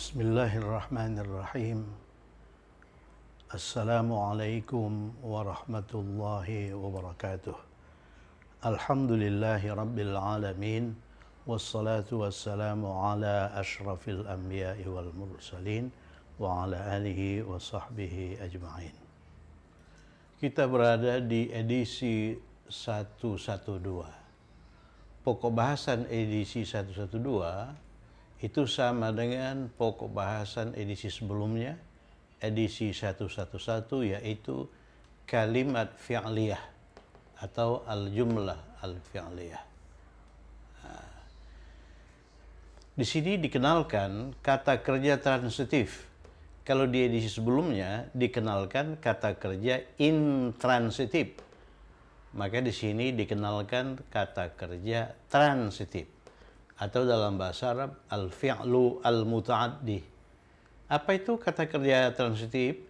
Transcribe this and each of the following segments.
Bismillahirrahmanirrahim. Assalamualaikum warahmatullahi wabarakatuh. Alhamdulillahi rabbil alamin. Wassalatu wassalamu ala ashrafil anbiya'i wal mursalin wa ala alihi wa sahbihi ajma'in. Kita berada di edisi 112. Pokok bahasan edisi 112 itu sama dengan pokok bahasan edisi sebelumnya, edisi 111, yaitu kalimat fi'liyah atau al-jumlah al-fi'liyah. Di sini dikenalkan kata kerja transitif. Kalau di edisi sebelumnya dikenalkan kata kerja intransitif. Maka di sini dikenalkan kata kerja transitif. Atau dalam bahasa Arab, al-fi'lu al-muta'addi. Apa itu kata kerja transitif?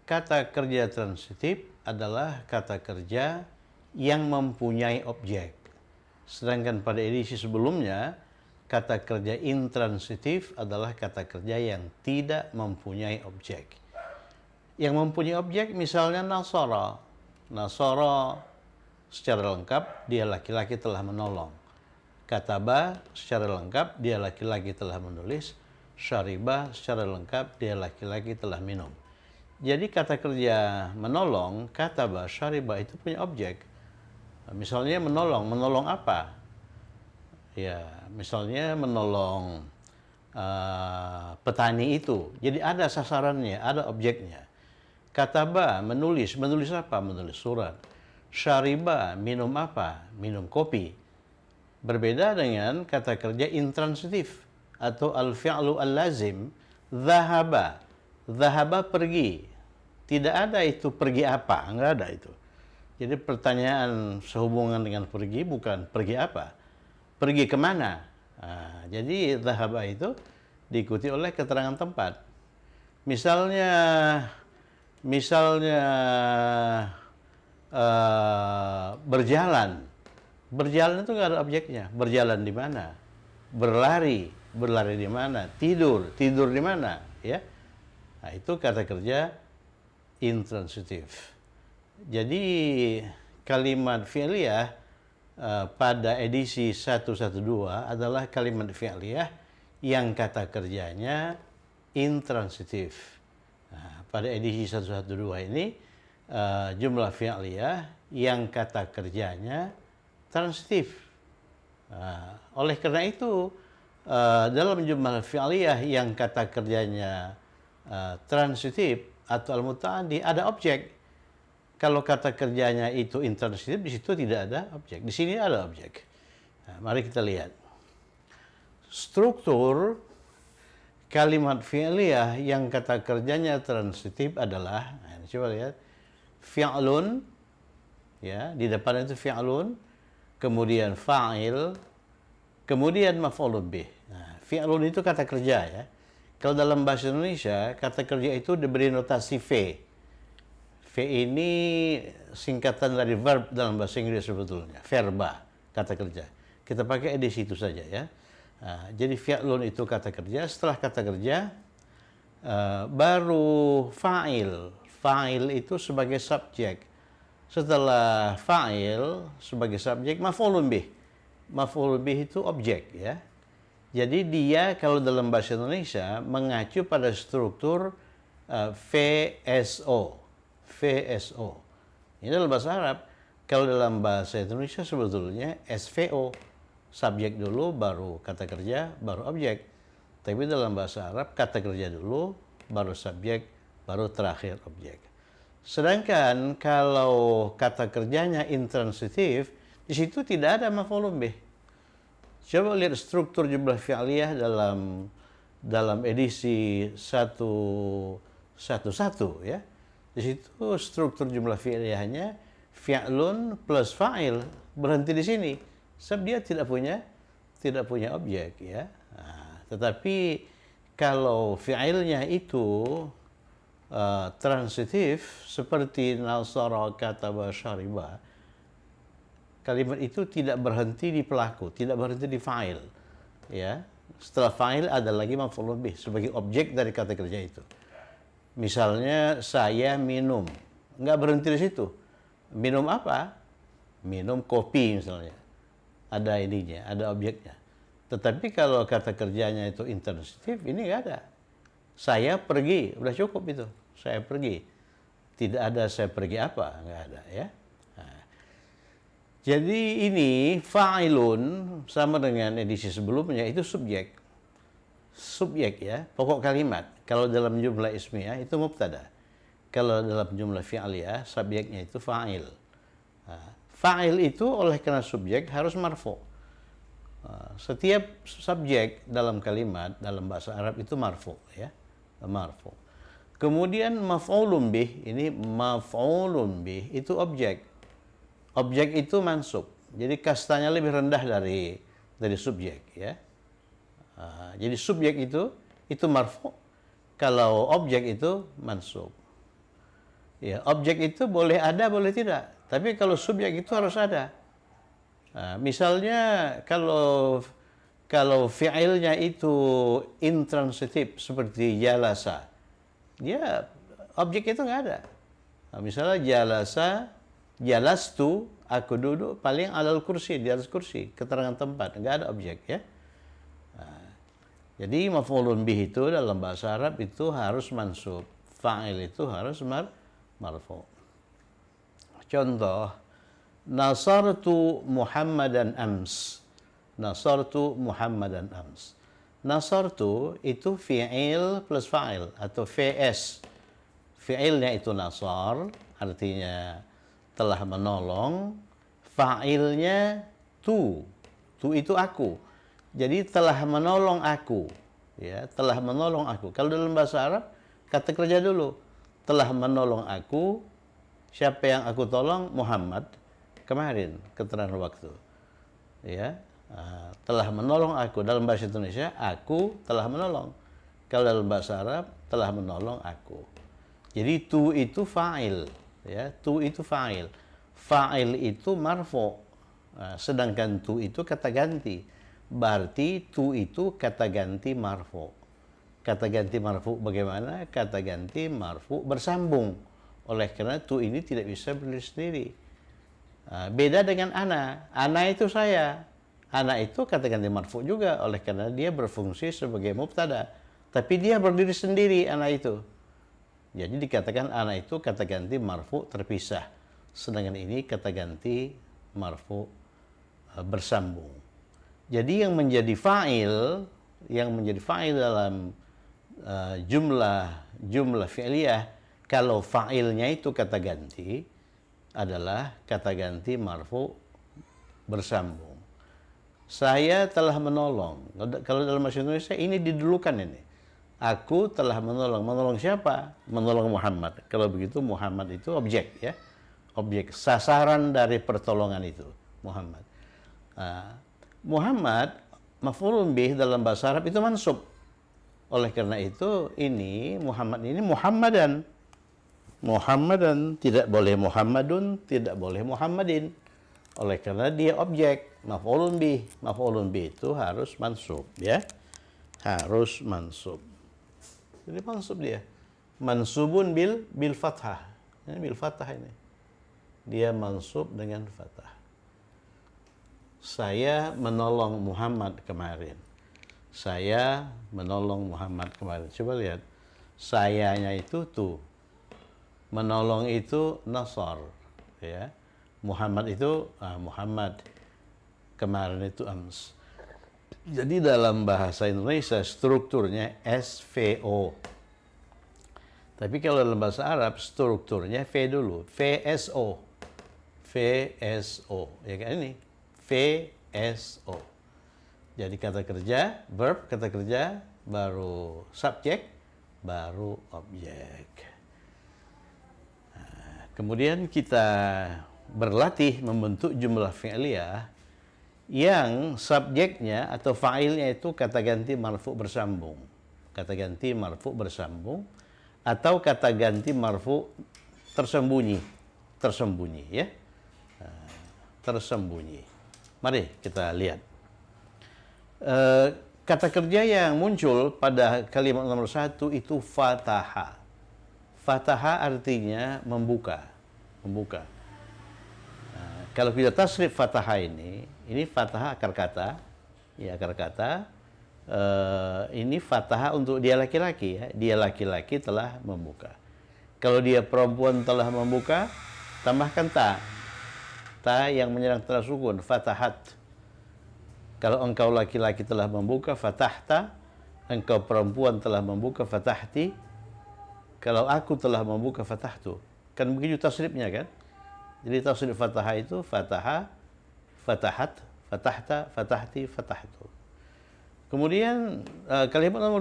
Kata kerja transitif adalah kata kerja yang mempunyai objek. Sedangkan pada edisi sebelumnya, kata kerja intransitif adalah kata kerja yang tidak mempunyai objek. Yang mempunyai objek misalnya nasara. Nasara secara lengkap dia laki-laki telah menolong. Kataba secara lengkap dia laki-laki telah menulis, syariba secara lengkap dia laki-laki telah minum. Jadi kata kerja menolong, kataba, syariba itu punya objek. Misalnya menolong apa? Ya, misalnya menolong petani itu. Jadi ada sasarannya, ada objeknya. Kataba menulis apa? Menulis surat. Syariba minum apa? Minum kopi. Berbeda dengan kata kerja intransitif atau al-fi'lu al-lazim, dhahaba. Dhahaba pergi. Tidak ada itu pergi apa, enggak ada itu. Jadi pertanyaan sehubungan dengan pergi bukan pergi apa, pergi kemana. Nah, jadi dhahaba itu diikuti oleh keterangan tempat. Misalnya berjalan. Berjalan itu nggak ada objeknya. Berjalan di mana? Berlari di mana? Tidur di mana? Ya, nah itu kata kerja intransitif. Jadi kalimat fi'liyah pada edisi 112 adalah kalimat fi'liyah yang kata kerjanya intransitif. Nah, pada edisi 112 ini jumlah fi'liyah yang kata kerjanya transitif. Oleh karena itu, dalam jumlah fi'liyah yang kata kerjanya transitif atau al-muta'addi ada objek. Kalau kata kerjanya itu intransitif, di situ tidak ada objek. Di sini ada objek. Nah, mari kita lihat. Struktur kalimat fi'liyah yang kata kerjanya transitif adalah, nah, coba lihat, fi'lun, ya, di depan itu fi'lun, kemudian fa'il, kemudian maf'ulun bih. Nah, fi'lun itu kata kerja, ya. Kalau dalam bahasa Indonesia, kata kerja itu diberi notasi V. V ini singkatan dari verb dalam bahasa Inggris sebetulnya, verba, kata kerja. Kita pakai edisi itu saja, ya. Nah, jadi fi'lun itu kata kerja, setelah kata kerja baru fa'il. Fa'il itu sebagai subjek. Setelah fa'il sebagai subjek, maf'ulun bih. Maf'ulun bih itu objek, ya. Jadi dia kalau dalam bahasa Indonesia mengacu pada struktur VSO. VSO. Ini dalam bahasa Arab. Kalau dalam bahasa Indonesia sebetulnya SVO. Subjek dulu, baru kata kerja, baru objek. Tapi dalam bahasa Arab, kata kerja dulu, baru subjek, baru terakhir objek. Sedangkan kalau kata kerjanya intransitif, di situ tidak ada maf'ulun bih. Coba lihat struktur jumlah fi'liyah dalam edisi 111, ya. Di situ struktur jumlah fi'liyahnya fi'lun plus fa'il, berhenti di sini. Sebab dia tidak punya objek, ya. Nah, tetapi kalau fi'ilnya itu transitif seperti nasara, kataba, syariba, kalimat itu tidak berhenti di pelaku, tidak berhenti di fa'il, ya. Setelah fa'il ada lagi maf'ulun bih sebagai objek dari kata kerja itu. Misalnya saya minum, nggak berhenti di situ. Minum apa? Minum kopi misalnya. Ada ininya, ada objeknya. Tetapi kalau kata kerjanya itu intransitif, ini nggak ada. Saya pergi, udah cukup itu. Saya pergi. Tidak ada saya pergi apa, nggak ada ya. Nah, jadi ini fa'ilun sama dengan edisi sebelumnya itu subjek. Subjek ya, pokok kalimat. Kalau dalam jumlah ismiyah itu mubtada. Kalau dalam jumlah fi'liyah, subjeknya itu fa'il. Nah, fa'il itu oleh karena subjek harus marfu'. Setiap subjek dalam kalimat dalam bahasa Arab itu marfu ya, marfu. Kemudian maf'ulun bih, ini maf'ulun bih itu objek. Objek itu mansub. Jadi kastanya lebih rendah dari subjek ya. Jadi subjek itu marfu, kalau objek itu mansub. Ya, objek itu boleh ada boleh tidak, tapi kalau subjek itu harus ada. Misalnya kalau fi'ilnya itu intransitif seperti jalasa, dia objek itu nggak ada. Misalnya jalasa, jalastu, aku duduk paling alal kursi, di atas kursi, keterangan tempat, nggak ada objek ya. Jadi maf'ulun bih itu dalam bahasa Arab itu harus mansub, fa'il itu harus marfu. Contoh, nasartu Muhammadan ams. Nasartu Muhammadan ams. Nasartu itu fi'il plus fa'il atau VS. Fi'ilnya itu nasar, artinya telah menolong. Fa'ilnya tu. Tu itu aku. Jadi telah menolong aku. Ya, telah menolong aku. Kalau dalam bahasa Arab, kata kerja dulu. Telah menolong aku. Siapa yang aku tolong? Muhammad. Kemarin, keterangan waktu. Ya, telah menolong aku. Dalam bahasa Indonesia, aku telah menolong. Kalau dalam bahasa Arab, telah menolong aku. Jadi tu itu fa'il. Ya, tu itu fa'il. Fa'il itu marfu. Sedangkan tu itu kata ganti. Berarti tu itu kata ganti marfu. Kata ganti marfu bagaimana? Kata ganti marfu bersambung. Oleh karena tu ini tidak bisa berdiri sendiri. Beda dengan ana. Ana itu saya. Ana itu kata ganti marfu juga oleh karena dia berfungsi sebagai mubtada. Tapi dia berdiri sendiri ana itu. Jadi dikatakan ana itu kata ganti marfu terpisah. Sedangkan ini kata ganti marfu bersambung. Jadi yang menjadi fa'il dalam jumlah fi'liyah, kalau fa'ilnya itu kata ganti adalah kata ganti marfu bersambung. Saya telah menolong. Kalau dalam bahasa Indonesia ini didulukan ini. Aku telah menolong. Menolong siapa? Menolong Muhammad. Kalau begitu Muhammad itu objek ya. Objek sasaran dari pertolongan itu Muhammad. Muhammad maf'ulun bih dalam bahasa Arab itu mansub. Oleh karena itu ini Muhammad ini Muhammadan. Muhammadan, tidak boleh Muhammadun, tidak boleh Muhammadin. Oleh karena dia objek maf'ulun bih. Maf'ulun bih itu harus mansub ya. Harus mansub. Jadi mansub dia. Mansubun bil fathah. Ini bil fathah ini. Dia mansub dengan fathah. Saya menolong Muhammad kemarin. Saya menolong Muhammad kemarin. Coba lihat. Sayanya itu tu. Menolong itu nasar. Ya. Muhammad itu Muhammad. Kemarin itu ams. Jadi dalam bahasa Indonesia strukturnya SVO. Tapi kalau dalam bahasa Arab strukturnya V dulu. VSO. VSO. Ya kan ini? VSO. Jadi kata kerja, verb, kata kerja, baru subjek, baru objek. Kemudian kita berlatih membentuk jumlah fi'liyah yang subjeknya atau fa'ilnya itu kata ganti marfu bersambung. Kata ganti marfu bersambung atau kata ganti marfu tersembunyi. Tersembunyi ya. Tersembunyi. Mari kita lihat. kata kerja yang muncul pada kalimat nomor 1 itu fataha. Fataha artinya membuka. Membuka. Nah, kalau kita tasrif fataha ini fataha akar kata. Ya, akar kata. Ini fataha untuk dia laki-laki. Ya. Dia laki-laki telah membuka. Kalau dia perempuan telah membuka, tambahkan ta. Ta yang menyerang tanda sukun. Fatahat. Kalau engkau laki-laki telah membuka, fatahta. Engkau perempuan telah membuka, fatahti. Kalau aku telah membuka, fatahtu. Kan begitu tasrifnya kan? Jadi tasrif fataha itu fataha, fatahat, fatahta, fatahti, fatahtu. Kemudian kalimat nomor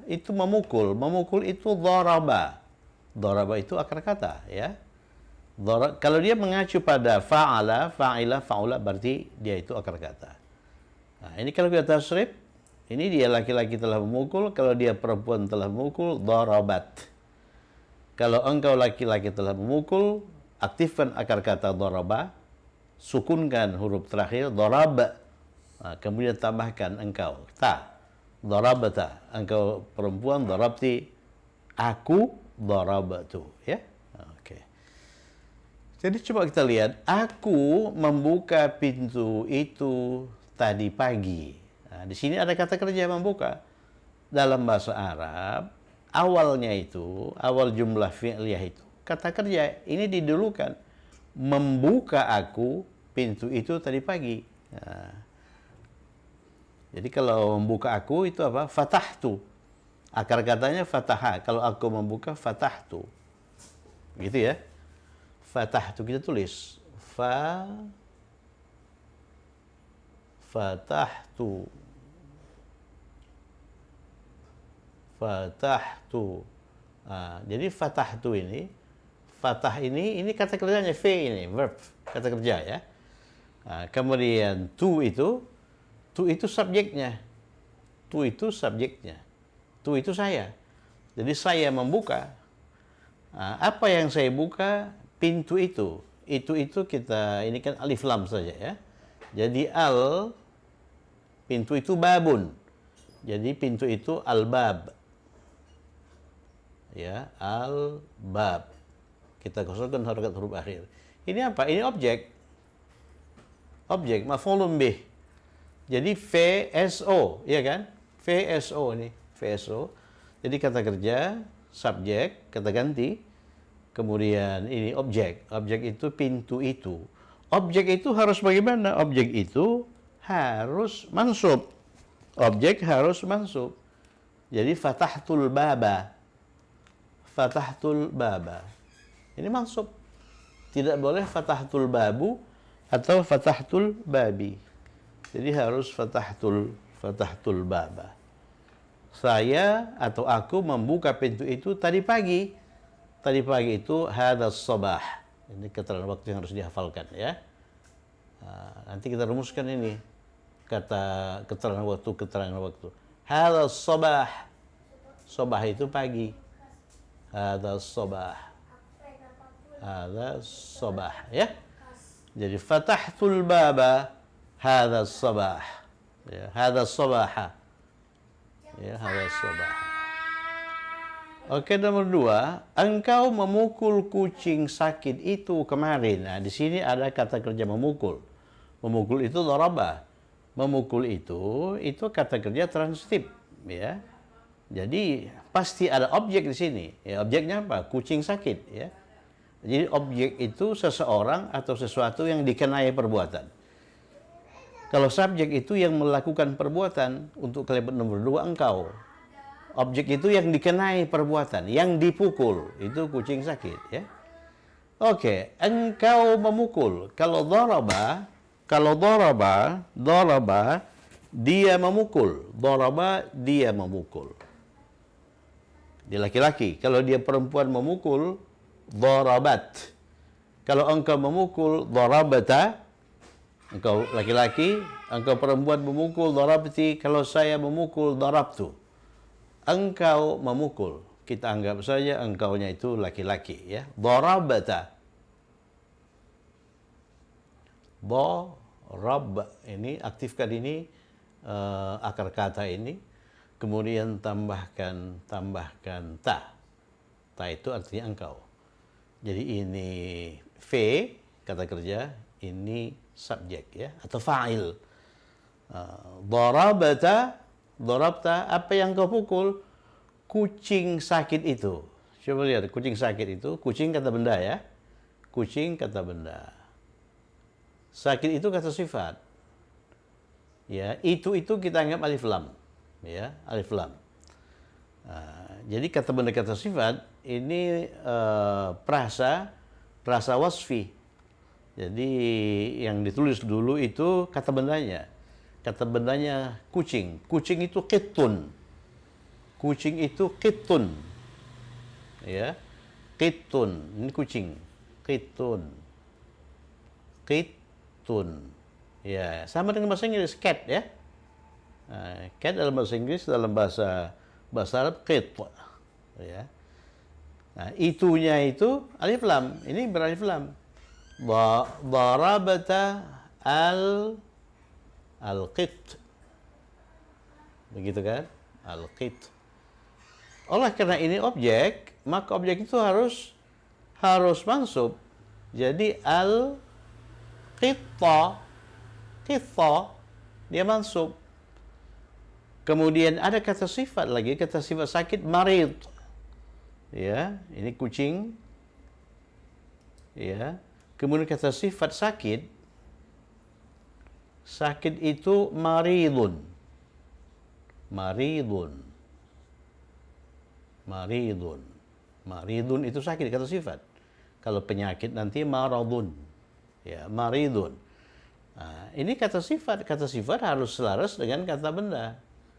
2 itu memukul. Memukul itu dharaba. Dharaba itu akar kata ya. Kalau dia mengacu pada fa'ala, fa'ila, fa'ula berarti dia itu akar kata. Nah, ini kalau kita tasrif, ini dia laki-laki telah memukul, kalau dia perempuan telah memukul, darabat. Kalau engkau laki-laki telah memukul, aktifkan akar kata daraba, sukunkan huruf terakhir, darab. Nah, kemudian tambahkan engkau, ta. Darabata, engkau perempuan, darabti. Aku, darabatu. Ya? Oke. Jadi coba kita lihat, aku membuka pintu itu tadi pagi. Nah, di sini ada kata kerja membuka. Dalam bahasa Arab, awalnya itu, awal jumlah fi'liyah itu, kata kerja ini didulukan. Membuka aku pintu itu tadi pagi. Nah, jadi kalau membuka aku itu apa? Fatahtu. Akar katanya fataha. Kalau aku membuka, fatahtu. Gitu ya. Fatahtu kita tulis. Fatahtu. Fatahtu. Nah, jadi fatahtu ini, fatah ini kata kerjanya, V ini, verb, kata kerja ya. Nah, kemudian tu itu subjeknya. Tu itu subjeknya. Tu itu saya. Jadi saya membuka. Nah, apa yang saya buka? Pintu itu. Itu kita, ini kan alif lam saja ya. Jadi pintu itu babun. Jadi pintu itu al-bab. Ya, al-bab. Kita kosongkan harokat huruf akhir. Ini apa? Ini objek. Objek, maf'ulun bih. Jadi VSO, ya kan? VSO ini, VSO. Jadi kata kerja, subjek, kata ganti. Kemudian ini objek. Objek itu pintu itu. Objek itu harus bagaimana? Objek itu harus mansub. Objek harus mansub. Jadi fatahtul baba. Fatahtul baba. Ini mansub. Tidak boleh fatahtul babu atau fatahtul babi. Jadi harus fatahtul baba. Saya atau aku membuka pintu itu tadi pagi. Tadi pagi itu hadas sabah. Ini keterangan waktu yang harus dihafalkan ya. Nah, nanti kita rumuskan ini kata keterangan waktu. Hadas sabah. Sabah itu pagi. Hadas sabah. Hadas sabah ya. Jadi fatahtul baba hadas sabah. Ya, hadas sabaha. Ya, hadas sabah. Oke, nomor 2, engkau memukul kucing sakit itu kemarin. Nah, di sini ada kata kerja memukul. Memukul itu daraba. Memukul itu kata kerja transitif, ya. Jadi pasti ada objek di sini. Ya, objeknya apa? Kucing sakit, ya. Jadi objek itu seseorang atau sesuatu yang dikenai perbuatan. Kalau subjek itu yang melakukan perbuatan, untuk kalimat nomor 2 engkau. Objek itu yang dikenai perbuatan, yang dipukul, itu kucing sakit ya. Oke, engkau memukul. Kalau daraba, dia memukul. Daraba, dia memukul. Dia laki-laki. Kalau dia perempuan memukul, darabat. Kalau engkau memukul, darabata. Engkau laki-laki, engkau perempuan memukul, darabti. Kalau saya memukul, darabtu. Engkau memukul. Kita anggap saja engkaunya itu laki-laki ya. Darabata. Darab ini aktifkan ini akar kata ini, kemudian tambahkan ta. Ta itu artinya engkau. Jadi ini V, kata kerja, ini subjek ya, atau fa'il. Darabta, apa yang kau pukul? Kucing sakit itu. Coba lihat, kucing sakit itu, kucing kata benda ya. Kucing kata benda. Sakit itu kata sifat. Ya, itu kita anggap alif lam. Ya, alif lam. Jadi kata benda kata sifat ini prasa wasfi. Jadi yang ditulis dulu itu kata bendanya. Kata bendanya kucing. Kucing itu qitun. Kucing itu qitun. Ya. Qitun. Ini kucing. Qitun. Qitun. Ya, sama dengan bahasa Inggris cat ya. Cat dalam bahasa Inggris, dalam bahasa Arab qit. Ya. Nah, itunya itu alif lam. Ini beralif lam. Darabata al-qit. Begitu kan? Al-qit. Oleh karena ini objek, maka objek itu harus mansub. Jadi al-qitta, dia mansub. Kemudian ada kata sifat lagi, kata sifat sakit, marid. Ya, ini kucing. Ya. Kemudian kata sifat sakit itu maridun. Maridun itu sakit, kata sifat. Kalau penyakit nanti maradun. Ya, maridun. Nah, ini kata sifat harus selaras dengan kata benda.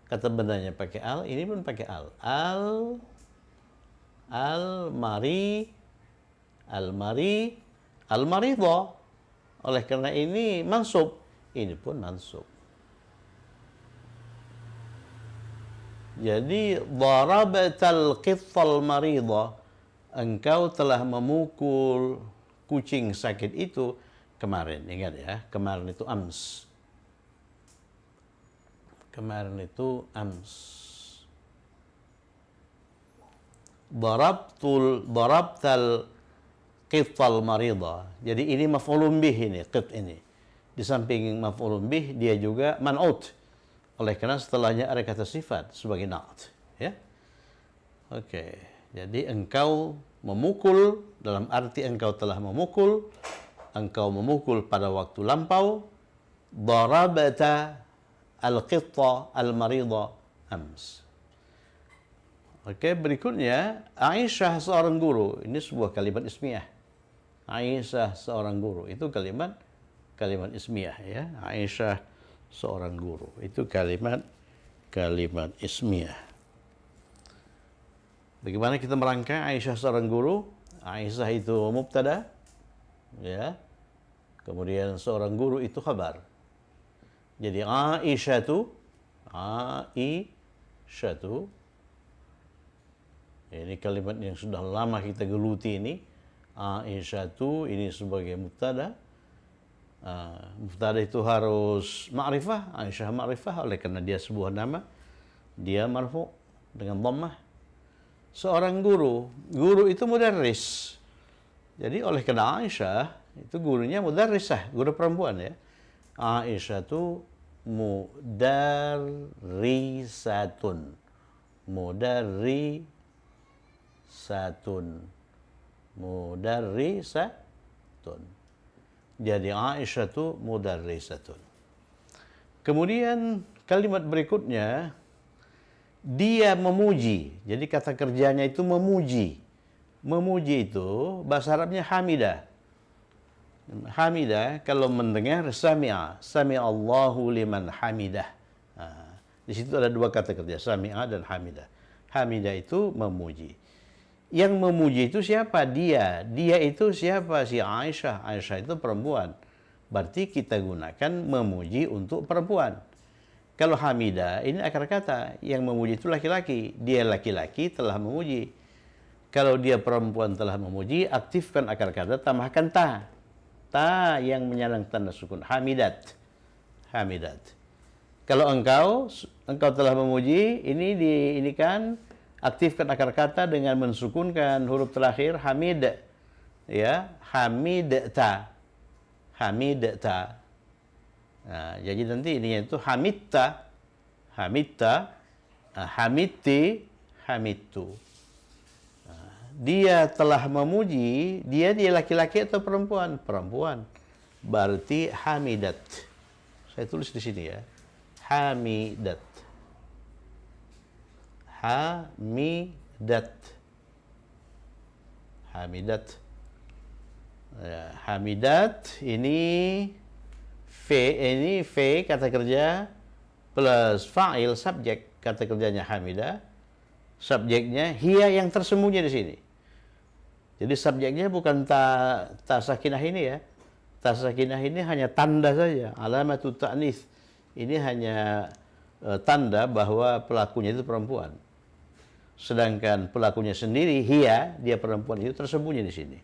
Kata bendanya pakai al, ini pun pakai al. Al-maridha. Oleh karena ini mansub, ini pun mansub. Jadi darabatal qittal maridha, engkau telah memukul kucing sakit itu kemarin. Ingat ya, kemarin itu ams. Darabtal qittal maridha. Jadi ini maf'ulun bih, ini qit ini. Di samping maf'ulun bih dia juga man'ut. Oleh karena setelahnya ada kata sifat sebagai na'at, ya. Oke. Jadi engkau memukul dalam arti engkau telah memukul, engkau memukul pada waktu lampau. Darabata al-qitta al-maridha ams. Oke, berikutnya Aisyah seorang guru. Ini sebuah kalimat ismiyah. Aisyah seorang guru itu kalimat ismiyah ya. Aisyah seorang guru itu kalimat ismiyah. Bagaimana kita merangkai Aisyah seorang guru? Aisyah itu mubtada ya. Kemudian seorang guru itu khabar. Jadi Aisyatu ini kalimat yang sudah lama kita geluti ini. Aisyatu ini sebagai mubtada. Mubtada itu harus ma'rifah, Aisyah ma'rifah, oleh karena dia sebuah nama, dia marfu dengan dhammah. Seorang guru itu mudarris. Jadi oleh karena Aisyah itu gurunya mudarrisah, guru perempuan ya. Aisyah itu mudarrisatun. Jadi Aisyah itu mudarrisatun. Kemudian kalimat berikutnya dia memuji. Jadi kata kerjanya itu memuji. Memuji itu bahasa Arabnya hamidah. Hamidah kalau mendengar sami'a Allahu liman hamidah. Di situ ada dua kata kerja, sami'a dan hamidah. Hamidah itu memuji. Yang memuji itu siapa? Dia itu siapa? Si Aisyah. Aisyah itu perempuan. Berarti kita gunakan memuji untuk perempuan. Kalau hamidah ini akar kata, yang memuji itu laki-laki. Dia laki-laki telah memuji. Kalau dia perempuan telah memuji, aktifkan akar kata, tambahkan ta yang menyandang tanda sukun. Hamidat. Kalau engkau telah memuji, ini kan aktifkan akar kata dengan mensukunkan huruf terakhir hamid, ya, hamidta, hamidta. Nah, jadi nanti ini itu hamidta, hamidta, hamidti, hamidtu. Dia telah memuji, dia laki-laki atau perempuan? Perempuan. Berarti hamidat. Saya tulis di sini ya. Hamidat. Hamidat. Hamidat. Ya, hamidat ini V kata kerja plus fa'il subjek, kata kerjanya hamidah. Subjeknya hiya yang tersembunyi di sini. Jadi subjeknya bukan ta sakinah ini ya. Ta sakinah ini hanya tanda saja, alamatut ta'nis. Ini hanya tanda bahwa pelakunya itu perempuan. Sedangkan pelakunya sendiri, hiya, dia perempuan, itu tersembunyi di sini.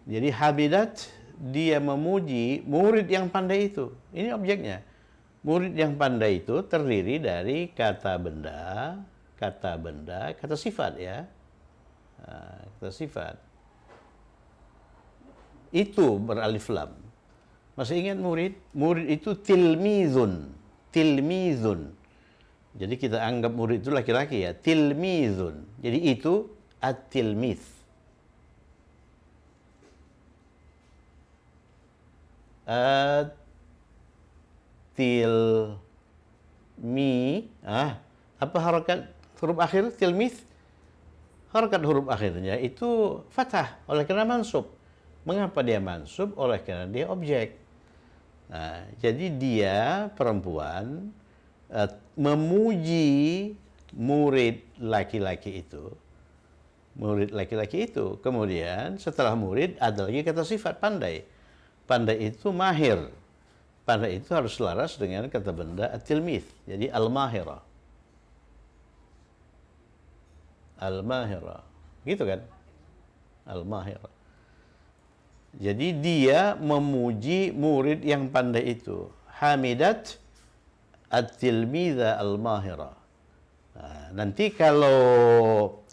Jadi habidat, dia memuji murid yang pandai itu. Ini objeknya. Murid yang pandai itu terdiri dari kata benda, kata sifat ya. Kata sifat. Itu beralif lam. Masih ingat murid? Murid itu tilmizun. Tilmizun. Jadi kita anggap murid itu laki-laki ya. Tilmizun. Jadi itu at-tilmiz. Apa harakat huruf akhir tilmiz? Harakat huruf akhirnya itu fathah oleh karena mansub. Mengapa dia mansub? Oleh karena dia objek. Nah, jadi dia perempuan memuji murid laki-laki itu. Murid laki-laki itu. Kemudian setelah murid ada lagi kata sifat pandai. Pandai itu mahir. Pandai itu harus selaras dengan kata benda at-tilmiz. Jadi al-mahira. Al-mahira. Gitu kan? Al-mahira. Jadi dia memuji murid yang pandai itu. Hamidat at-tilmiza al-mahira. Nah, nanti kalau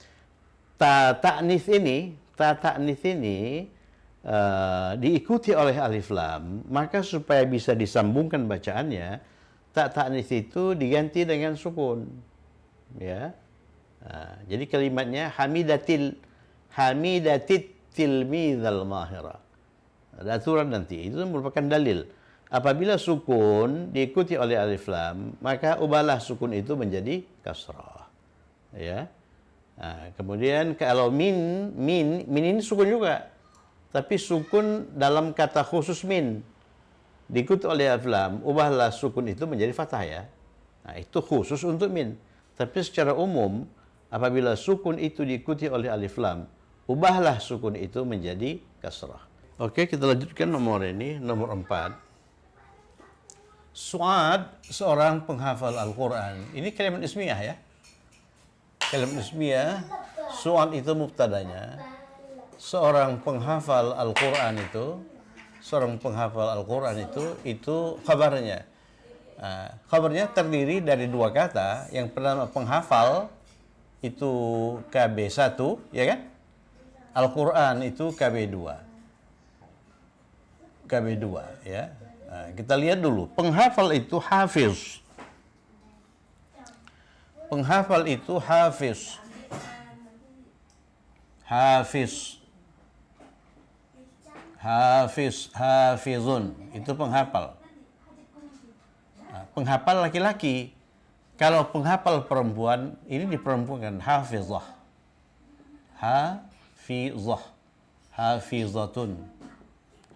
ta ta'nis ini diikuti oleh alif lam, maka supaya bisa disambungkan bacaannya, ta ta'nis itu diganti dengan sukun. Ya. Nah, jadi kalimatnya hamidatit tilmizal mahira. Ada aturan nanti, itu merupakan dalil. Apabila sukun diikuti oleh alif lam, maka ubahlah sukun itu menjadi kasrah. Ya. Nah, kemudian kalau min ini sukun juga. Tapi sukun dalam kata khusus min diikuti oleh alif lam, ubahlah sukun itu menjadi fathah ya. Nah, itu khusus untuk min. Tapi secara umum, apabila sukun itu diikuti oleh alif lam, ubahlah sukun itu menjadi kasrah. Oke, kita lanjutkan nomor 4. Su'ad, seorang penghafal Al-Quran. Ini kalimat ismiyah ya. Kalimat ismiyah, Su'ad itu mubtadanya. Seorang penghafal Al-Quran itu khabarnya. Khabarnya terdiri dari dua kata. Yang pertama penghafal itu KB1, ya kan? Al-Quran itu KB2. KB2 ya. Nah, kita lihat dulu. Penghafal itu hafiz. Penghafal itu hafiz. Hafiz. Hafizun. Itu penghafal. Nah, penghafal laki-laki. Kalau penghafal perempuan, ini diperempuankan hafizah. Hafizah. Hafizatun.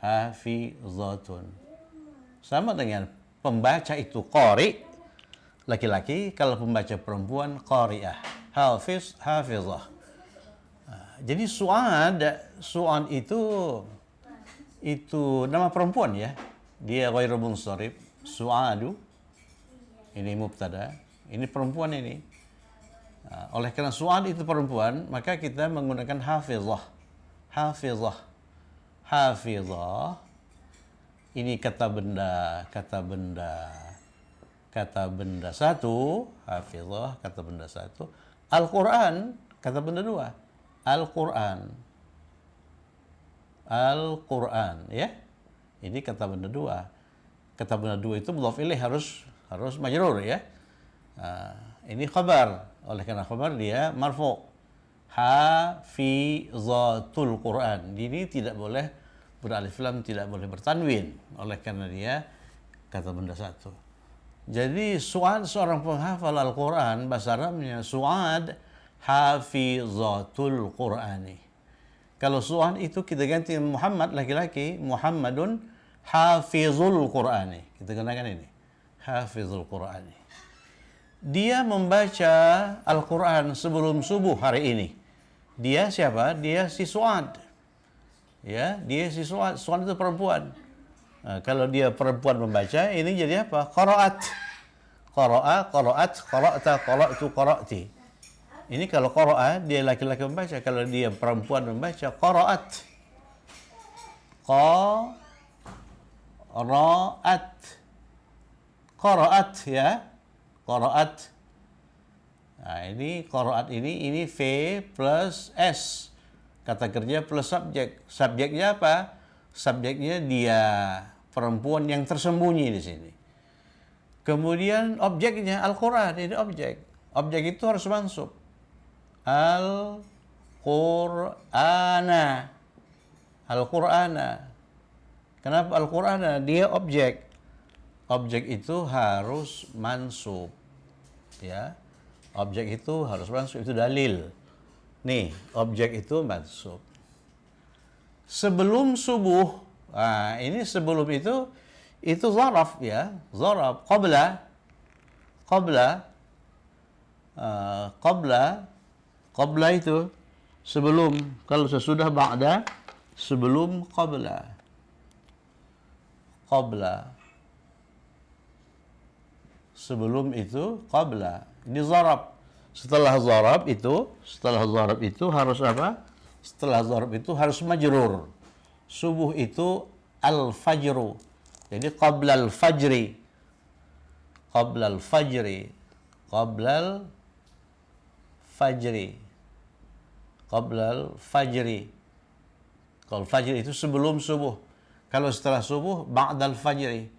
Hafizatun. Sama dengan pembaca itu qari, laki-laki. Kalau pembaca perempuan, qari'ah. Hafiz, hafizah. Nah, jadi Su'ad itu nama perempuan ya. Dia ghairu munsharif. Su'adu. Ini mubtada. Ini perempuan ini. Nah, oleh karena Su'ad itu perempuan, maka kita menggunakan hafizah. Hafizah. Hafizah. Ini kata benda. kata benda satu, hafizah kata benda satu, Al-Quran kata benda dua, Al-Quran, Al-Quran, ya. Ini kata benda dua. Kata benda dua itu mudhaf ilaih harus majrur, ya. Ini khabar, oleh karena khabar dia marfu. Hafizatul Quran. Ini tidak boleh beralif lam, tidak boleh bertanwin, oleh karena dia kata benda satu. Jadi Su'ad seorang penghafal Al-Quran, bahasa Arabnya Su'ad hafizatul Qur'ani. Kalau Su'ad itu kita ganti Muhammad laki-laki, Muhammadun hafizul Qur'ani. Kita gunakan ini, hafizul Qur'ani. Dia membaca Al-Quran sebelum subuh hari ini. Dia siapa? Dia si Su'ad. Ya, dia si Su'ad. Su'ad itu perempuan. Nah, kalau dia perempuan membaca, ini jadi apa? Qara'at. Qara'at, qara'ta, qara'tu, qara'ti. Ini kalau qara'a, dia laki-laki membaca. Kalau dia perempuan membaca, qara'at. Qara'at. Qara'at, ya. Qara'at. Nah, ini qaraat ini V plus S. Kata kerja plus subjek. Subjeknya apa? Subjeknya dia perempuan yang tersembunyi di sini. Kemudian objeknya Al-Quran, ini objek. Objek itu harus mansub. Al-Qur'ana. Al-Qur'ana. Kenapa Al-Qur'ana? Dia objek. Objek itu harus mansub. Ya. Objek itu harus mansub, itu dalil. Nih, objek itu mansub. Sebelum subuh, nah ini sebelum itu zaraf, ya, zaraf. Qabla itu sebelum. Kalau sesudah ba'da, sebelum qabla. Sebelum itu qabla. Ini zarab. Setelah zarab itu harus apa? Setelah zarab itu harus majrur. Subuh itu al-fajru. Jadi qabla al-fajri. Qabla al-fajri. Qabla al-fajri. Qabla al-fajri. Kalau fajr itu sebelum subuh. Kalau setelah subuh, ba'dal fajri.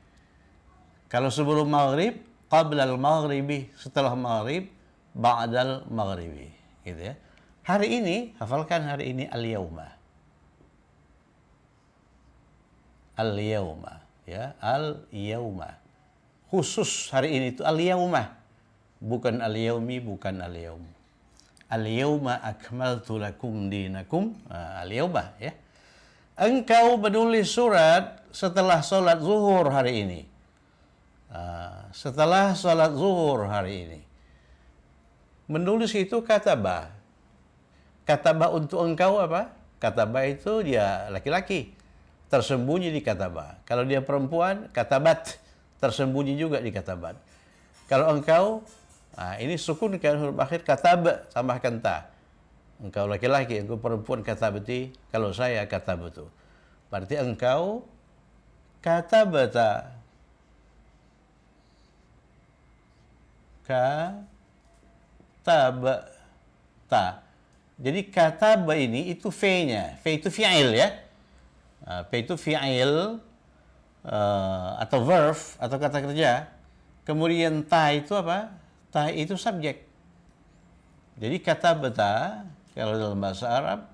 Kalau sebelum maghrib, qabla al-maghribi. Setelah maghrib, ba'dal maghribi. Gitu ya. Hari ini, hafalkan hari ini al-yauma. Al-yauma. Ya, al-yauma. Khusus hari ini itu al-yauma. Bukan al-yaumi, bukan al-yaum. Al-yauma akmaltu lakum dinakum. Al-yauma, ya. Engkau menulis surat setelah sholat zuhur hari ini. Setelah sholat zuhur hari ini. Menulis itu kataba. Kataba untuk engkau apa? Kataba itu dia laki-laki. Tersembunyi di kataba. Kalau dia perempuan, katabat. Tersembunyi juga di katabat. Kalau engkau, ini sukun kan huruf akhir katab, tambahkan ta. Engkau laki-laki, engkau perempuan katabati. Kalau saya katabatu. Berarti engkau katabata. Katabata. Jadi kataba ini itu V-nya. V itu fi'il, ya. V itu fi'il atau verb atau kata kerja. Kemudian ta itu apa? Ta itu subjek. Jadi katabata kalau dalam bahasa Arab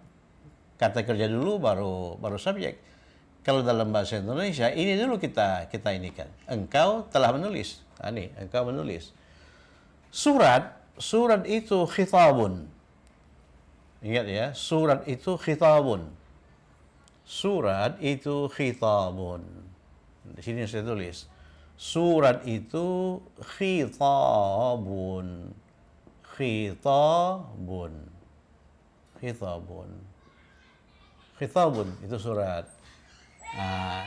kata kerja dulu baru subjek. Kalau dalam bahasa Indonesia ini dulu kita inikan. Engkau telah menulis. Ini engkau menulis. Surat itu khitabun. Ingat ya, surat itu khitabun. Surat itu khitabun. Di sini saya tulis. Surat itu khitabun. Khitabun. Khitabun. Khitabun itu surat.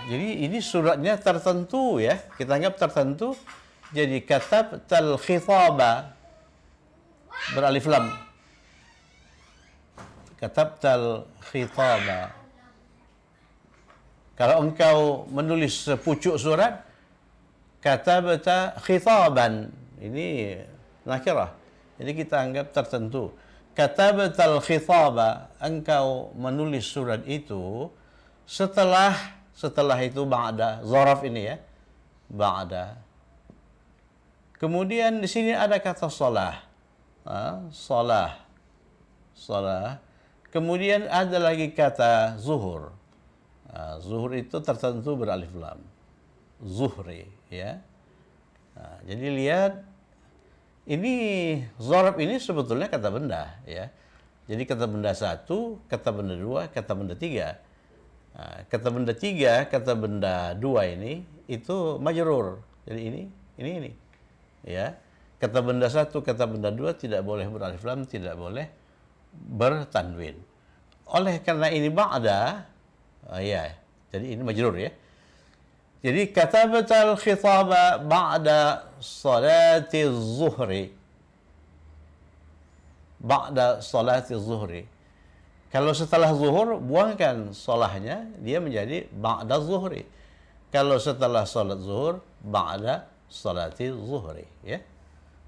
Jadi ini suratnya tertentu, ya. Kita anggap tertentu. Jadi katab tal khitaba beralif lam. Katabtal khitaba. Kalau engkau menulis sepucuk surat, Katabta khitaban, ini nakirah. Jadi kita anggap tertentu. Katabatal khitaba, engkau menulis surat itu setelah itu ba'da, zaraf ini ya. Ba'da. Kemudian di sini ada kata salah. Salah. Kemudian ada lagi kata zuhur. Zuhur itu tertentu beralif lam. Zuhri, ya. Jadi lihat, ini zaraf ini sebetulnya kata benda, ya. Jadi kata benda satu, kata benda dua, kata benda tiga. Kata benda tiga, kata benda dua ini itu majrur. Jadi ini, ya. Kata benda satu, kata benda dua tidak boleh beralif lam, tidak boleh bertanwin. Oleh karena ini ba'da, ya. Jadi ini majrur, ya. Jadi katabatal khitaba ba'da salati zuhri. Ba'da salati zuhri. Kalau setelah zuhur, buangkan solahnya, dia menjadi ba'da zuhri. Kalau setelah salat zuhur, ba'da salati zuhri. Ya?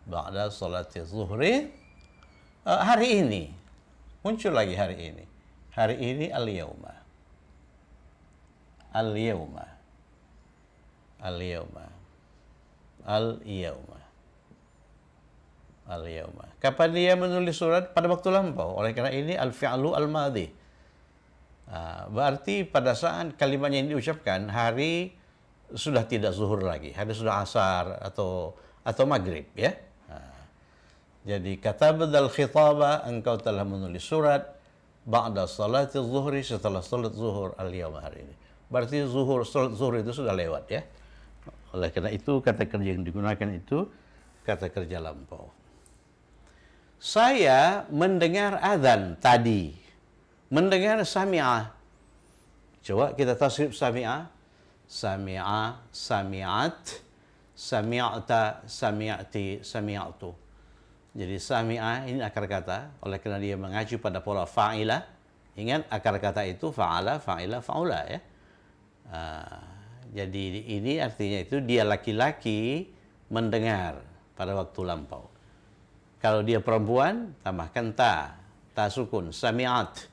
Ba'da salati zuhri. Hari ini. Muncul lagi hari ini. Hari ini al-yawma. Al-yawma. Al-yawma. Al-yawma. Al-yawma. Kapan dia menulis surat? Pada waktu lampau. Oleh karena ini al-fi'lu al-madhi. Berarti pada saat kalimatnya ini diucapkan, hari sudah tidak zuhur lagi. Hari sudah asar atau maghrib, ya. Jadi kata badal khitaba, engkau telah menulis surat ba'da salati zuhri, setelah salat zuhur al-yawma, hari ini. Berarti salat zuhur itu sudah lewat, ya. Oleh karena itu kata kerja yang digunakan itu kata kerja lampau. Saya mendengar azan tadi. Mendengar sami'ah. Coba kita tasrif sami'ah. Sami'ah, sami'at, sami'ata, sami'ati, sami'atu. Jadi sami'ah ini akar kata. Oleh karena dia mengacu pada pola fa'ilah. Ingat akar kata itu fa'ala, fa'ilah, fa'ula, ya. Jadi ini artinya itu dia laki-laki mendengar pada waktu lampau. Kalau dia perempuan, tambahkan ta sukun, sami'at.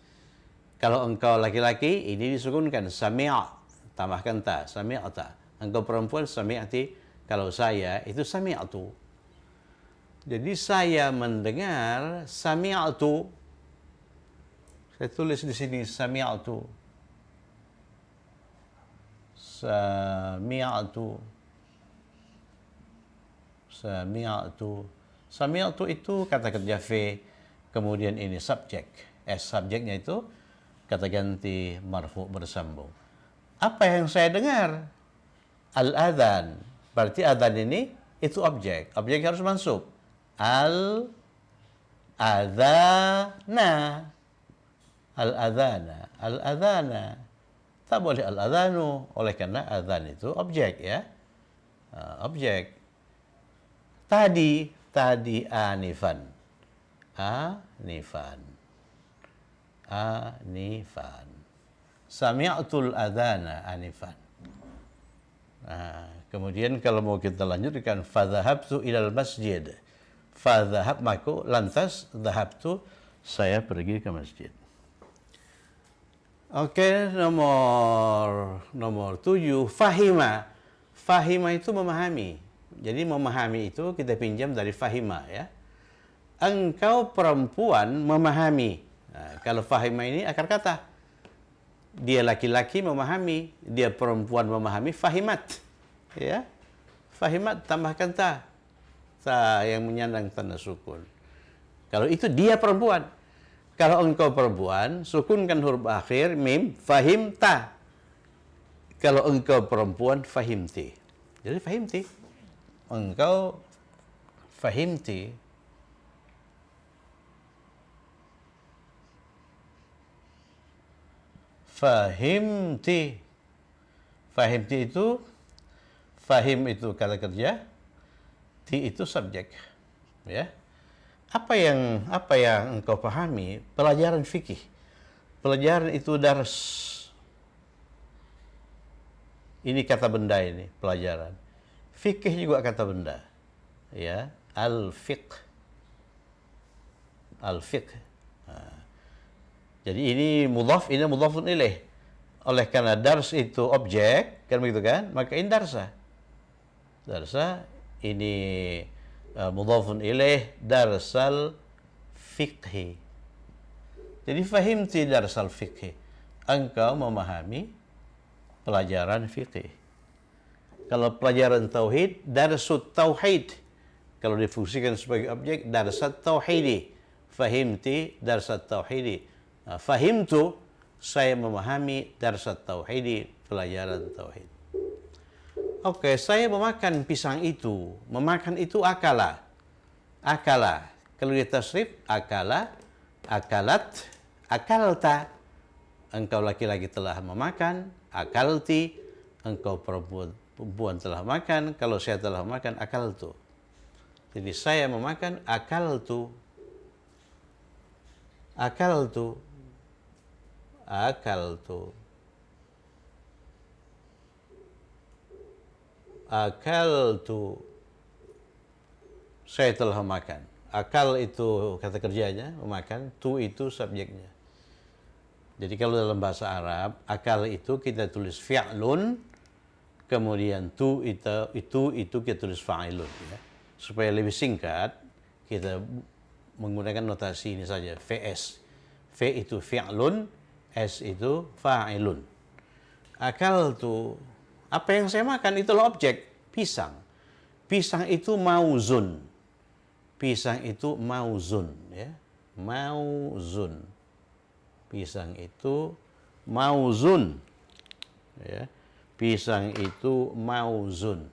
Kalau engkau laki-laki, ini disukunkan, sami'at, tambahkan ta, sami'ata. Engkau perempuan, sami'ati. Kalau saya, itu sami'atu. Jadi saya mendengar sami'atu. Saya tulis di sini sami'atu. Sami'atu. Sami'atu itu kata kerja fi, kemudian ini subjek. Subjeknya itu kata ganti marfu bersambung. Apa yang saya dengar? Al-adhan. Berarti adhan ini itu objek. Objek harus mansub. Al-adhana. Al-adhana. Al-adhana. Tak boleh al-adhanu, oleh karena adhan itu objek, ya. Objek. Tadi anifan. Anifan. Sami'atul adhana anifan. Kemudian kalau mau kita lanjutkan, fadhahabtu ilal masjid. Maku lantas dhahabtu, saya pergi ke masjid. Oke, nomor 7, fahima. Fahima itu memahami. Jadi memahami itu kita pinjam dari fahima, ya. Engkau perempuan memahami. Kalau fahima ini akar kata. Dia laki-laki memahami, dia perempuan memahami, fahimat. Ya. Fahimat tambahkan ta. Ta yang menyandang tanda sukun. Kalau itu dia perempuan. Kalau engkau perempuan, sukunkan huruf akhir, mim, fahimta. Kalau engkau perempuan, fahimti. Jadi fahimti. Engkau fahimti. Fahimti. Fahimti itu, fahim itu kata kerja, ti itu subjek. Ya. Apa yang engkau pahami? Pelajaran fikih. Pelajaran itu dars. Ini kata benda ini, pelajaran. Fikih juga kata benda. Ya, al-fiqh. Al-fiqh. Jadi ini mudhaf, ini mudhafun ilaih. Oleh karena dars itu objek, kan begitu kan? Maka ini darsa. Darsa ini mudhafun ilaih, darsal fiqhi. Jadi fahimti darsal fiqhi. Engkau memahami pelajaran fiqih. Kalau pelajaran tauhid, darsut tauhid. Kalau difungsikan sebagai objek, darsat tauhidi. Fahimti darsat tauhidi. Fahimtu, saya memahami darsat tauhidi, pelajaran tauhid. Oke, saya memakan pisang itu. Memakan itu akala. Akala. Kalau di tasrif, akala, akalat, akalta. Engkau laki-laki telah memakan, akalti. Engkau perempuan telah makan, kalau saya telah makan, akaltu. Jadi saya memakan, akaltu. Akaltu. Akaltu. Akaltu. Saya telah makan. Akal itu kata kerjanya, memakan. Tu itu subjeknya. Jadi kalau dalam bahasa Arab, akal itu kita tulis fi'lun, kemudian tu itu kita tulis fa'ilun. Ya. Supaya lebih singkat, kita menggunakan notasi ini saja, VS. V itu fi'lun, S itu fa'ilun. Akal itu, apa yang saya makan itulah objek, pisang. Pisang itu mauzun. Pisang itu mauzun. Ya. Mauzun. Pisang itu mauzun. Ya. Pisang itu mauzun.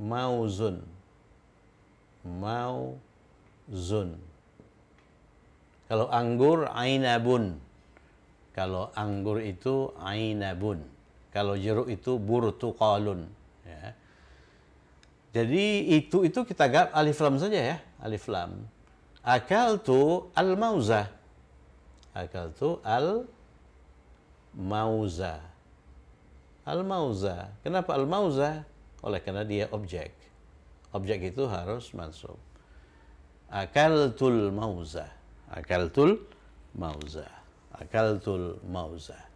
Mauzun. Mauzun. Kalau anggur, ainabun. Kalau anggur itu ainabun. Kalau jeruk itu burtuqalun. Ya. Jadi itu kita gap alif lam saja ya, alif lam. Akaltu al-mauzah. Akaltu al-mauzah. Al-mauzah. Kenapa al-mauzah? Oleh karena dia objek. Objek itu harus mansub. Akaltul mauzah. Akaltul mauzah. Akaltul mauzah.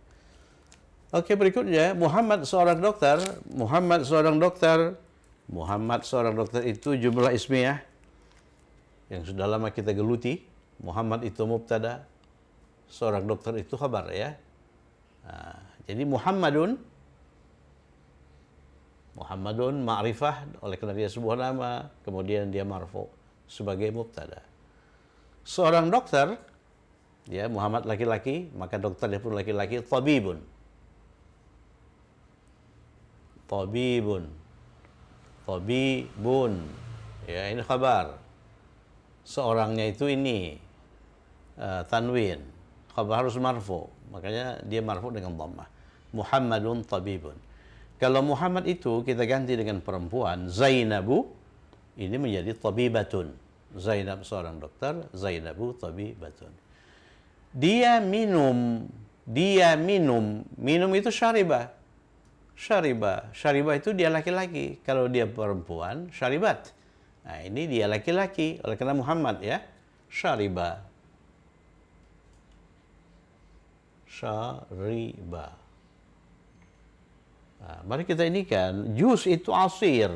Oke, berikutnya Muhammad seorang dokter. Muhammad seorang dokter. Muhammad seorang dokter itu jumlah ismiyah yang sudah lama kita geluti. Muhammad itu mubtada, seorang dokter itu khabar ya. Nah, jadi Muhammadun ma'rifah oleh karena dia sebuah nama, kemudian dia marfu sebagai mubtada. Seorang dokter, ya Muhammad laki-laki, maka dokternya pun laki-laki, tabibun. Tabibun. Tabibun. Ya, ini khabar. Seorangnya itu ini tanwin. Khabar harus marfu. Makanya dia marfu dengan dhammah. Muhammadun tabibun. Kalau Muhammad itu kita ganti dengan perempuan, Zainabu, ini menjadi tabibatun. Zainab seorang dokter, Zainabu tabibatun. Dia minum. Minum itu syariba. Syariba itu dia laki-laki. Kalau dia perempuan, syaribat. Nah, ini dia laki-laki. Oleh karena Muhammad ya, syariba. Syariba. Nah, mari kita ini kan, jus itu asir.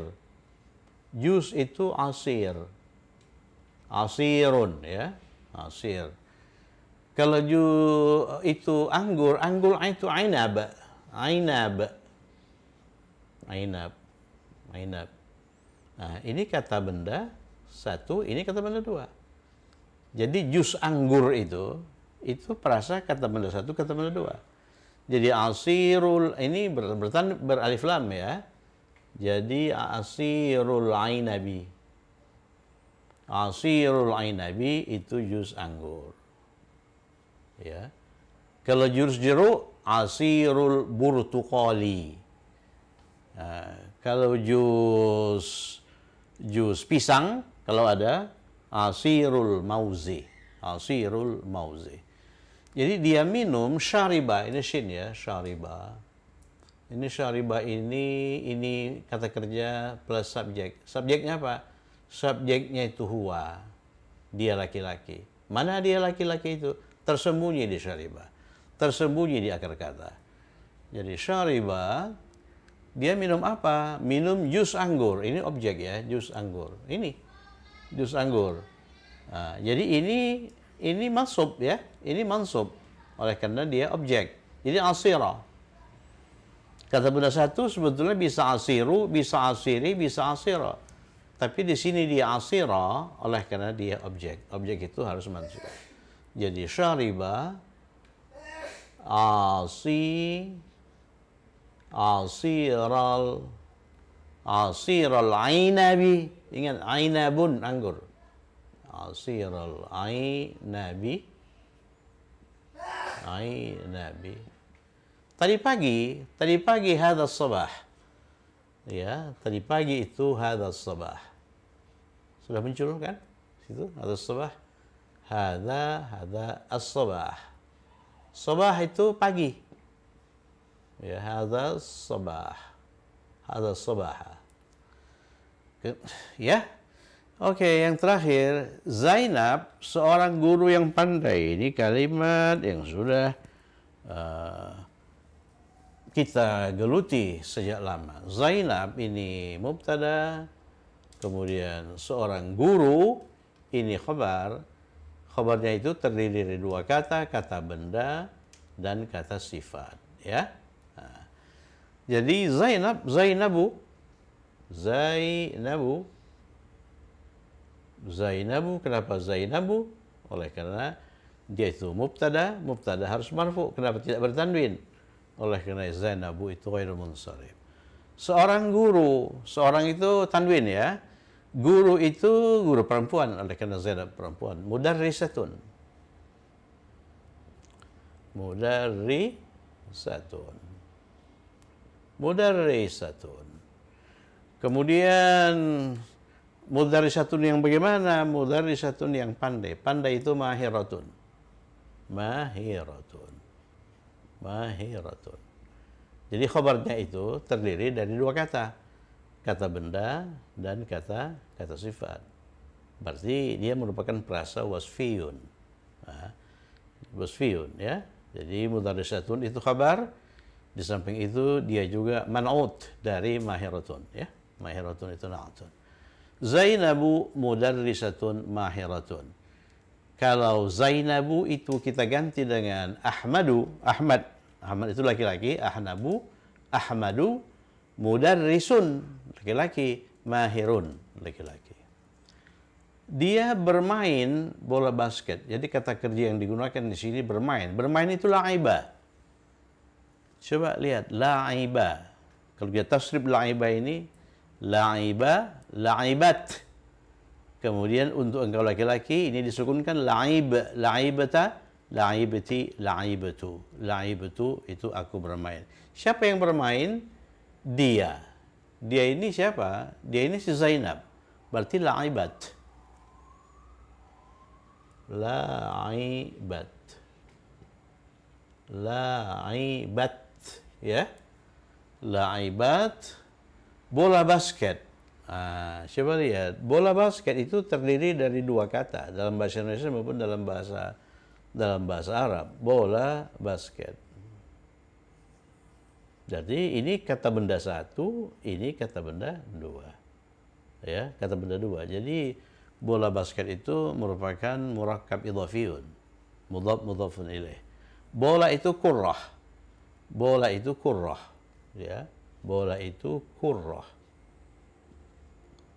Jus itu asir. Asirun ya, asir. Kalau itu anggur itu ainab. Ainab. Nah, ini kata benda satu, ini kata benda dua. Jadi jus anggur itu perasa kata benda satu, kata benda dua. Jadi asirul ini beralif lam ya. Jadi asirul ainabi. Asirul ainabi itu jus anggur. Ya. Kalau jus jeruk asirul burtuqali. Kalau jus pisang kalau ada asirul mauzi. Asirul mauzi. Jadi dia minum syariba, ini shin ya, syariba. Ini syariba ini kata kerja plus subjek. Subjeknya apa? Subjeknya itu huwa. Dia laki-laki. Mana dia laki-laki itu? Tersembunyi di syariba. Tersembunyi di akar kata. Jadi syariba, dia minum apa? Minum jus anggur. Ini objek ya, jus anggur. Ini jus anggur. Nah, jadi ini mansub ya. Ini mansub. Oleh karena dia objek. Jadi asira. Kata benda satu sebetulnya bisa asiru, bisa asiri, bisa asira. Tapi di sini dia asira oleh karena dia objek. Objek itu harus mansub. Jadi syariba asiral ainabi. Ingat ainabun anggur. Asiral ainabi. Tadi pagi hadha sabah. Ya, tadi pagi itu hadha sabah. Sudah muncul kan? Situ hadha sabah. Hadha as-sabah. Sabah itu pagi. Ya, hadha sabah. Hadha sabah. Ya. Oke, yang terakhir, Zainab, seorang guru yang pandai. Ini kalimat yang sudah kita geluti sejak lama. Zainab ini mubtada, kemudian seorang guru, ini khabar. Khabarnya itu terdiri dari dua kata, kata benda dan kata sifat. Ya. Nah, jadi Zainabu. Kenapa Zainabu? Oleh karena dia itu mubtada harus marfu. Kenapa tidak bertanwin? Oleh karena Zainabu itu ghairul munsharif. Seorang guru, seorang itu tanwin ya. Guru itu guru perempuan, oleh karena Zainab perempuan. Mudarrisatun. Kemudian mudarrisatun yang bagaimana? Mudarrisatun yang pandai. Pandai itu mahiratun. Jadi khabarnya itu terdiri dari dua kata. Kata benda dan kata sifat. Berarti dia merupakan frasa wasfiyun. Nah, wasfiyun ya. Jadi mudarrisatun itu khabar. Di samping itu dia juga man'ut dari mahiratun ya. Mahiratun itu na'atun. Zainabu mudarrisatun mahiratun. Kalau Zainabu itu kita ganti dengan Ahmad itu laki-laki, Ahmadu, mudarrisun, laki-laki, mahirun, laki-laki. Dia bermain bola basket. Jadi kata kerja yang digunakan di sini bermain. Bermain itu la'iba. Coba lihat, la'iba. Kalau kita tasrif la'iba ini, la'iba, la'ibat. Kemudian untuk engkau laki-laki ini disukunkan la'ibata, la'ibati, la'ibatu. La'ibatu itu aku bermain. Siapa yang bermain? Dia. Dia ini siapa? Dia ini si Zainab. Berarti la'ibat. La'ibat. Ya. La'ibat bola basket. Coba lihat, bola basket itu terdiri dari dua kata dalam bahasa Indonesia maupun dalam bahasa Arab. Bola basket. Jadi ini kata benda satu, ini kata benda dua. Ya, kata benda dua. Jadi bola basket itu merupakan murakkab idhafiyun. Mudhafun ilaih. Bola itu kurrah. Ya. Bola itu kurrah.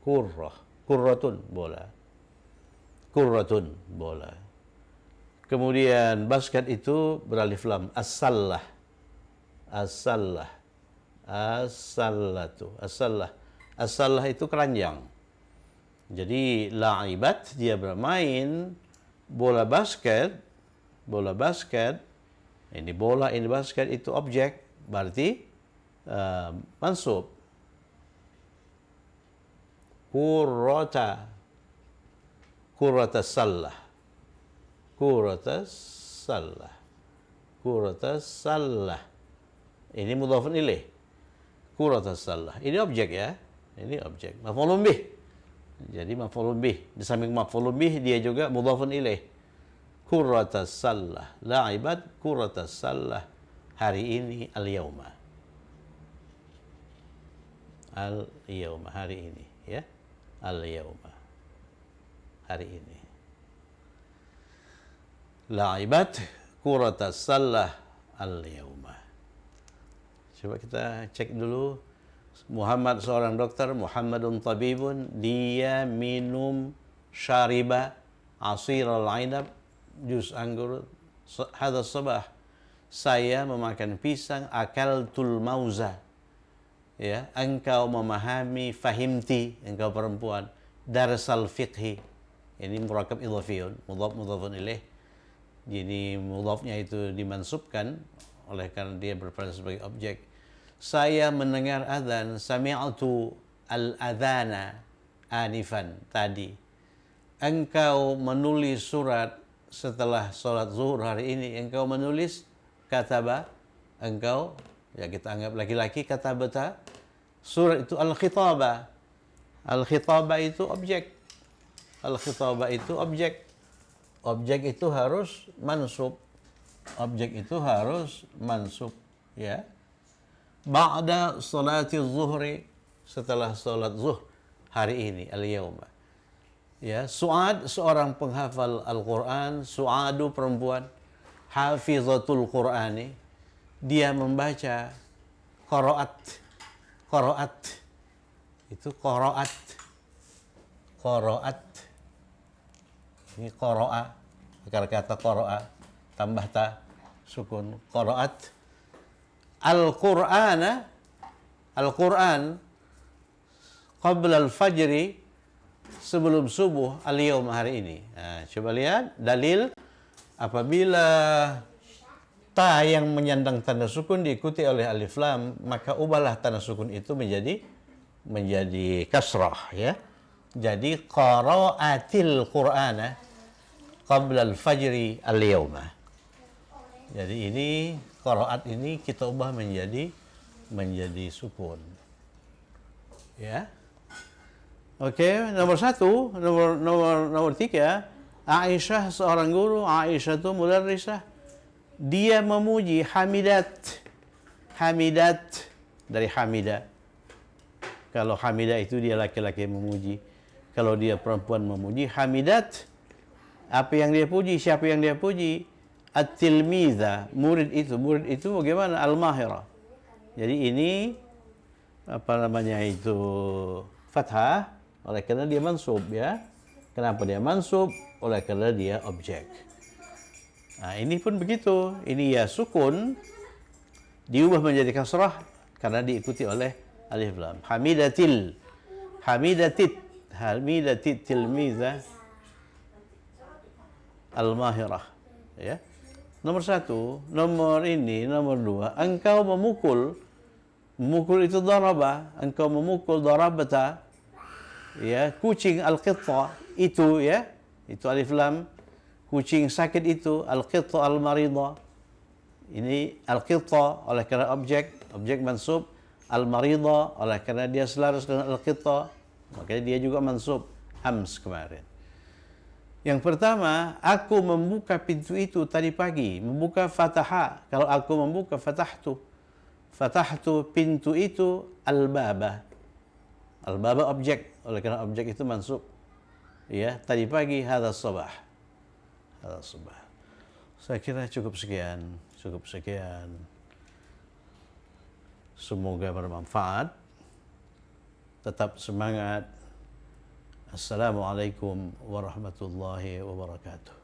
Kurratun bola. Kemudian basket itu beralif lam. As-sallah. As-sallah itu keranjang. Jadi la'ibat dia bermain bola basket. Ini bola, ini basket itu objek, berarti mansub. Kurrata sallah. Ini mudhafun ilaih. kuratas salah. Ini objek ya. Ini objek. Maf'ulun bih. Jadi maf'ulun bih. Di samping maf'ulun bih dia juga mudhafun ilaih. Kuratas salah. La'ibat kuratas salah. Hari ini al-yauma. Al-yauma. Hari ini. Ya. Al-yauma. Hari ini. La'ibat kuratas salah al-yauma. Coba kita cek dulu. Muhammad seorang dokter, Muhammadun tabibun, dia minum syariba asir al-ainab, jus anggur hadha sabah. Saya memakan pisang, akaltul mauza. Ya, engkau memahami, fahimti, engkau perempuan, darsal fiqhi. Ini murakab idhafiyun, mudhafun ilaih. Jadi mudhafnya itu dimansubkan oleh karena dia berperan sebagai objek. Saya mendengar azan, sami'tu al-adhana anifan tadi. Engkau menulis surat setelah sholat zuhur hari ini. Engkau menulis kataba. Engkau, ya kita anggap laki-laki, katabata. Surat itu al-khitabah. Al-khitabah itu objek. Al-khitabah itu objek. Objek itu harus mansub. Objek itu harus mansub. Ya. Ba'da salati zuhri, setelah salat zuhr hari ini, al-yauma. Ya, Su'ad seorang penghafal Al-Qur'an, Su'adu perempuan, hafizatul Qur'ani, dia membaca qiraat. Qiraat itu qiraat. Qiraat. Ini qira'a, akar kata qira'a tambah ta sukun, qiraat. Al-Qur'an qabla al-fajri, sebelum subuh al-yaum hari ini. Nah, coba lihat dalil apabila ta yang menyandang tanda sukun diikuti oleh alif lam, maka ubahlah tanda sukun itu menjadi kasrah ya. Jadi qara'atil Qur'ana qabla al-fajri al-yauma. Jadi ini qiraat ini kita ubah menjadi sukun. Ya. Oke, nomor 1, nomor 3, Aisyah seorang guru, Aisyah itu mudarrisah. Dia memuji hamidat. Hamidat dari hamida. Kalau hamida itu dia laki-laki memuji. Kalau dia perempuan memuji, hamidat. Apa yang dia puji? Siapa yang dia puji? At-tilmiza, murid itu bagaimana? Al-mahira. Jadi ini apa namanya itu fathah oleh karena dia mansub ya. Kenapa dia mansub? Oleh karena dia objek. Nah, ini pun begitu. Ini ya sukun diubah menjadi kasrah karena diikuti oleh alif lam. Hamidatil tilmiza al-mahirah ya. Nomor 1, nomor 2, engkau memukul itu daraba, engkau memukul darabata, ya, kucing al-qitta itu ya, itu alif lam, kucing sakit itu al-qitta al-marida. Ini al-qitta oleh karena objek mansub, al-marida oleh karena dia selaras dengan al-qitta, makanya dia juga mansub, ams kemarin. Yang pertama, aku membuka pintu itu tadi pagi. Membuka fataha. Kalau aku membuka fatahtu. Fatahtu pintu itu al-baba. Al-baba objek. Oleh karena objek itu mansub. Ya, tadi pagi hadha sabah. Hadha sabah. Saya kira cukup sekian. Semoga bermanfaat. Tetap semangat. Assalamualaikum warahmatullahi wabarakatuh.